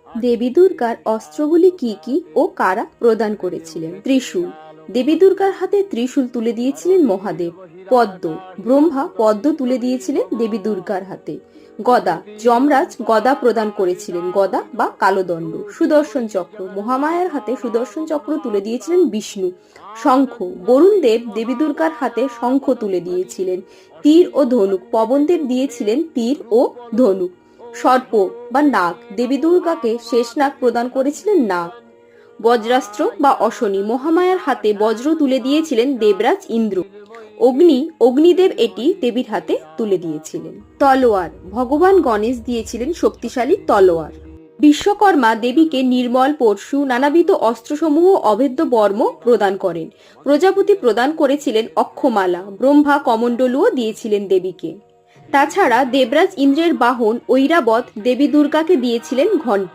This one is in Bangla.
দেবী দুর্গার অস্ত্রগুলি কি কি ও কারা প্রদান করেছিলেন? ত্রিশূল। দেবী দুর্গার হাতে ত্রিশূল তুলে দিয়েছিলেন মহাদেব। পদ্ম। ব্রহ্মা পদ্ম তুলে দিয়েছিলেন দেবী দুর্গার হাতে। গদা। যমরাজ গদা প্রদান করেছিলেন, গদা বা কালোদণ্ড। সুদর্শন চক্র। মহামায়ার হাতে সুদর্শন চক্র তুলে দিয়েছিলেন বিষ্ণু। শঙ্খ। বরুণ দেব দেবী দুর্গার হাতে শঙ্খ তুলে দিয়েছিলেন। তীর ও ধনুক। পবনদেব দিয়েছিলেন তীর ও ধনুক। সর্প বা নাগ। দেবী দুর্গাকে শেষনাগ প্রদান করেছিলেন নাগ। বজ্রাস্ত্র বা অশনি। মহামায়ার হাতে বজ্র তুলে দিয়েছিলেন দেবরাজ ইন্দ্র। অগ্নি। অগ্নিদেব এটি দেবীর হাতে তুলে দিয়েছিলেন। তলোয়ার। ভগবান গণেশ দিয়েছিলেন শক্তিশালী তলোয়ার। বিশ্বকর্মা দেবীকে নির্মল পরশু নানাবিধ অস্ত্রসমূহ অভেদ্য বর্ম প্রদান করেন। প্রজাপতি প্রদান করেছিলেন অক্ষমালা। ব্রহ্মা কমণ্ডলুও দিয়েছিলেন দেবীকে। তাছাড়া দেবরাজ ইন্দ্রের বাহন ঐরাবত দেবী দুর্গাকে দিয়েছিলেন ঘণ্টা।